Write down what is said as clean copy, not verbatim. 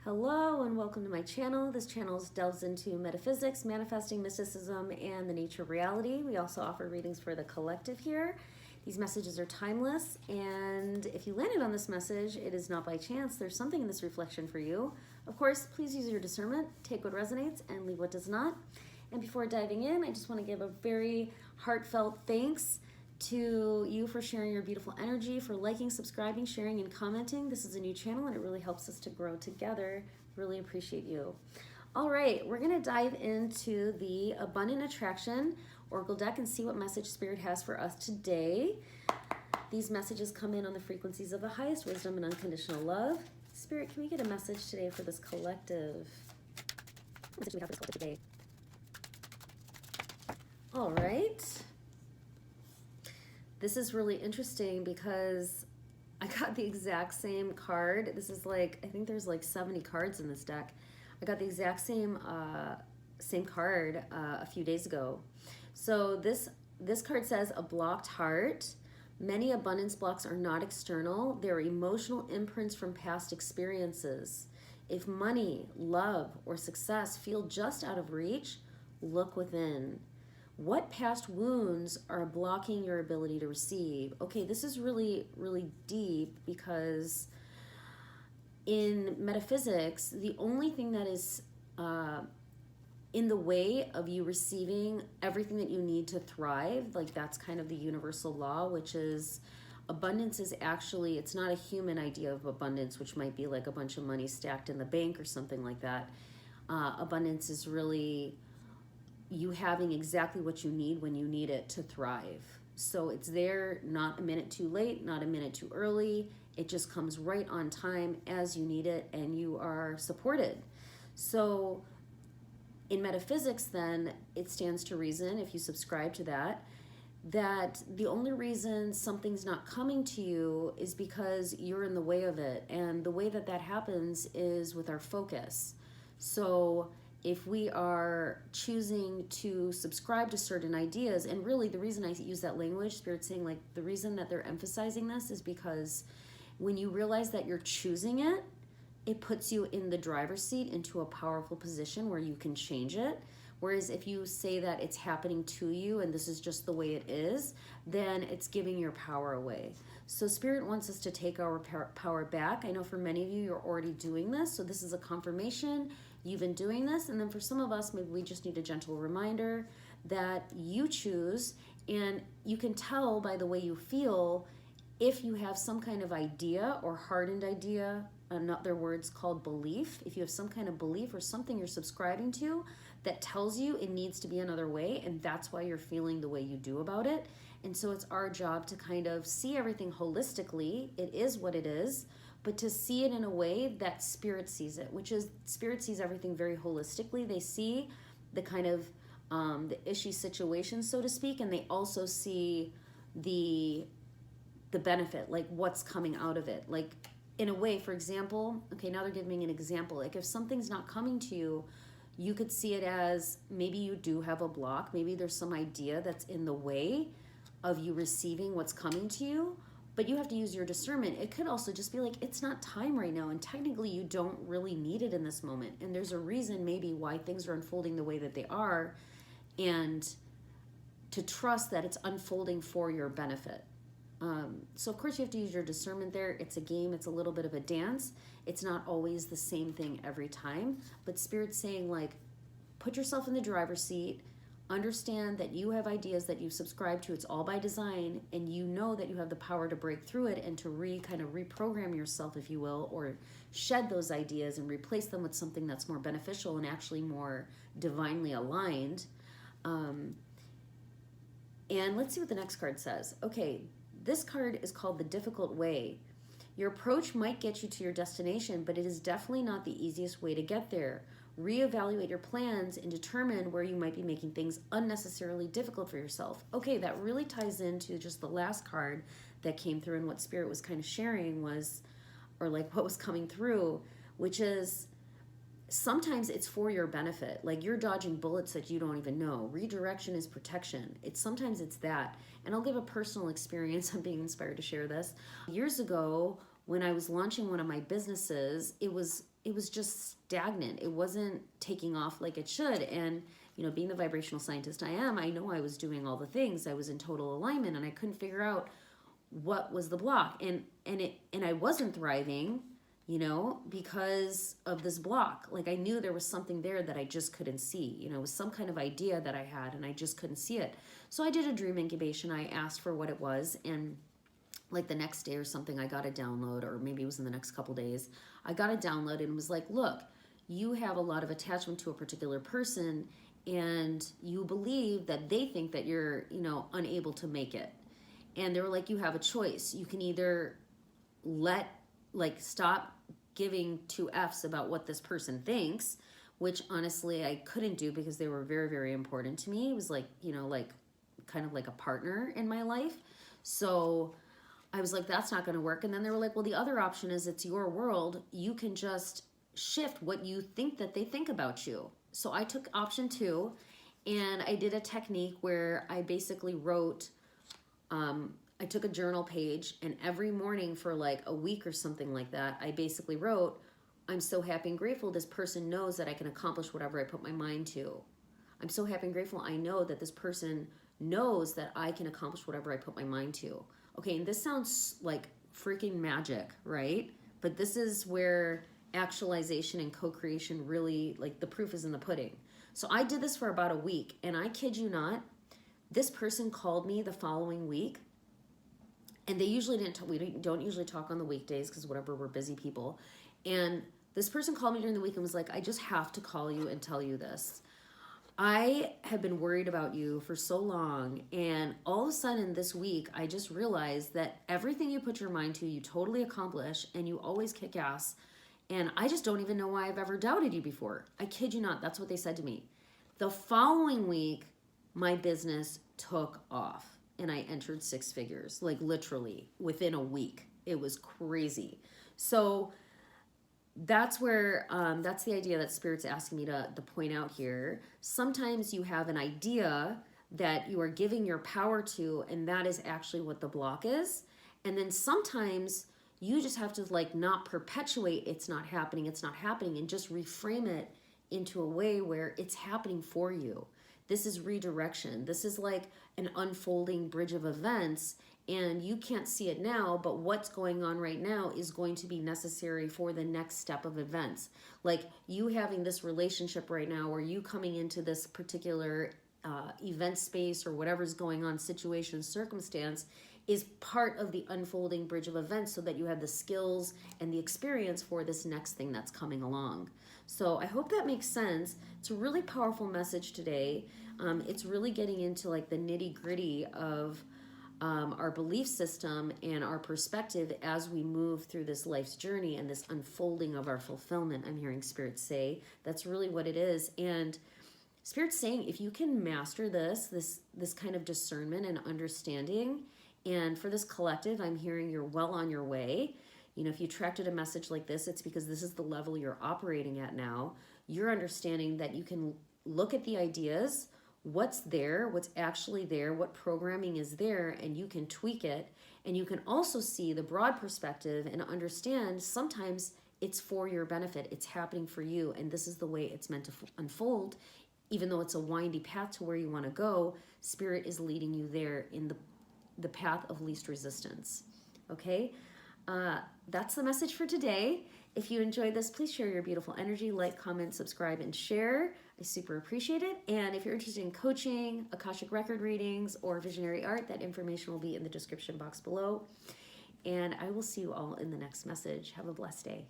Hello and welcome to my channel. This channel delves into metaphysics, manifesting, mysticism, and the nature of reality. We also offer readings for the collective here. These messages are timeless, and if you landed on this message, it is not by chance. There's something in this reflection for you. Of course, please use your discernment, take what resonates, and leave what does not. And before diving in, I just want to give a very heartfelt thanks to you for sharing your beautiful energy, for liking, subscribing, sharing, and commenting. This is a new channel and it really helps us to grow together. Really appreciate you. All right, we're going to dive into the Abundant Attraction Oracle deck and see what message Spirit has for us today. These messages come in on the frequencies of the highest wisdom and unconditional love. Spirit, can we get a message today for this collective? What message do we have for this collective today? All right. This is really interesting because I got the exact same card. This is like, I think there's like 70 cards in this deck. I got the exact same card a few days ago. So this card says a blocked heart. Many abundance blocks are not external. They're emotional imprints from past experiences. If money, love, or success feel just out of reach, look within. What past wounds are blocking your ability to receive? Okay, this is really, really deep because in metaphysics, the only thing that is in the way of you receiving everything that you need to thrive, like that's kind of the universal law, which is abundance is actually, it's not a human idea of abundance, which might be like a bunch of money stacked in the bank or something like that. Abundance is really you having exactly what you need when you need it to thrive. So it's there, not a minute too late, not a minute too early. It just comes right on time as you need it and you are supported. So in metaphysics then, it stands to reason, if you subscribe to that, that the only reason something's not coming to you is because you're in the way of it. And the way that that happens is with our focus. So if we are choosing to subscribe to certain ideas, and really the reason I use that language, Spirit's saying like the reason that they're emphasizing this is because when you realize that you're choosing it, it puts you in the driver's seat into a powerful position where you can change it. Whereas if you say that it's happening to you and this is just the way it is, then it's giving your power away. So Spirit wants us to take our power back. I know for many of you, you're already doing this. So this is a confirmation. You've been doing this. And then for some of us, maybe we just need a gentle reminder that you choose. And you can tell by the way you feel if you have some kind of idea or hardened idea, in other words called belief. If you have some kind of belief or something you're subscribing to that tells you it needs to be another way, and that's why you're feeling the way you do about it. And so it's our job to kind of see everything holistically. It is what it is, but to see it in a way that Spirit sees it, which is Spirit sees everything very holistically. They see the kind of the issue situation, so to speak, and they also see the benefit, like what's coming out of it. Like in a way, for example, okay, now they're giving an example. Like if something's not coming to you, you could see it as maybe you do have a block. Maybe there's some idea that's in the way of you receiving what's coming to you, but you have to use your discernment. It could also just be like, it's not time right now, and technically you don't really need it in this moment. And there's a reason maybe why things are unfolding the way that they are, and to trust that it's unfolding for your benefit. So of course you have to use your discernment there. It's a game, it's a little bit of a dance. It's not always the same thing every time, but Spirit's saying like, put yourself in the driver's seat, understand that you have ideas that you subscribe to, it's all by design, and you know that you have the power to break through it and to kind of reprogram yourself, if you will, or shed those ideas and replace them with something that's more beneficial and actually more divinely aligned. And let's see what the next card says. Okay, this card is called the difficult way. Your approach might get you to your destination, but it is definitely not the easiest way to get there. Reevaluate your plans and determine where you might be making things unnecessarily difficult for yourself. Okay, that really ties into just the last card that came through, and what Spirit was kind of sharing was, or like what was coming through, which is sometimes it's for your benefit. Like you're dodging bullets that you don't even know. Redirection is protection. Sometimes it's that. And I'll give a personal experience. I'm being inspired to share this. Years ago, when I was launching one of my businesses, it was it was just stagnant. It wasn't taking off like it should. And, being the vibrational scientist I am, I know I was doing all the things. I was in total alignment, and I couldn't figure out what was the block. And I wasn't thriving, because of this block. Like, I knew there was something there that I just couldn't see. It was some kind of idea that I had, and I just couldn't see it. So I did a dream incubation. I asked for what it was, and like the next day or something, I got a download, or maybe it was in the next couple days. I got a download and was like, look, you have a lot of attachment to a particular person, and you believe that they think that you're, unable to make it. And they were like, you have a choice. You can either stop giving two F's about what this person thinks, which honestly I couldn't do because they were very, very important to me. It was like, kind of like a partner in my life. So I was like, that's not going to work. And then they were like, well, the other option is it's your world. You can just shift what you think that they think about you. So I took option 2, and I did a technique where I basically wrote, I took a journal page, and every morning for like a week or something like that, I basically wrote, I'm so happy and grateful this person knows that I can accomplish whatever I put my mind to. I'm so happy and grateful I know that this person knows that I can accomplish whatever I put my mind to. Okay, and this sounds like freaking magic, right? But this is where actualization and co-creation really, like, the proof is in the pudding. So I did this for about a week, and I kid you not, this person called me the following week, and they usually we don't usually talk on the weekdays because whatever, we're busy people. And this person called me during the week and was like, I just have to call you and tell you this. I have been worried about you for so long, and all of a sudden this week, I just realized that everything you put your mind to, you totally accomplish, and you always kick ass, and I just don't even know why I've ever doubted you before. I kid you not, that's what they said to me. The following week, my business took off, and I entered 6 figures, like literally within a week. It was crazy. So that's where, that's the idea that Spirit's asking me to point out here. Sometimes you have an idea that you are giving your power to, and that is actually what the block is. And then sometimes you just have to not perpetuate it's not happening, and just reframe it into a way where it's happening for you. This is redirection. This is like an unfolding bridge of events, and you can't see it now, but what's going on right now is going to be necessary for the next step of events. Like you having this relationship right now, or you coming into this particular event space or whatever's going on, situation, circumstance, is part of the unfolding bridge of events so that you have the skills and the experience for this next thing that's coming along. So I hope that makes sense. It's a really powerful message today. It's really getting into like the nitty gritty of our belief system and our perspective as we move through this life's journey and this unfolding of our fulfillment. I'm hearing Spirit say that's really what it is. And Spirit's saying if you can master this kind of discernment and understanding, and for this collective, I'm hearing you're well on your way. You know, if you attracted a message like this, it's because this is the level you're operating at now. You're understanding that you can look at the ideas, what's there, what's actually there, what programming is there, and you can tweak it. And you can also see the broad perspective and understand sometimes it's for your benefit. It's happening for you, and this is the way it's meant to unfold. Even though it's a windy path to where you want to go, Spirit is leading you there in the path of least resistance. Okay? That's the message for today. If you enjoyed this, please share your beautiful energy, like, comment, subscribe, and share. I super appreciate it. And if you're interested in coaching, Akashic record readings, or visionary art, that information will be in the description box below. And I will see you all in the next message. Have a blessed day.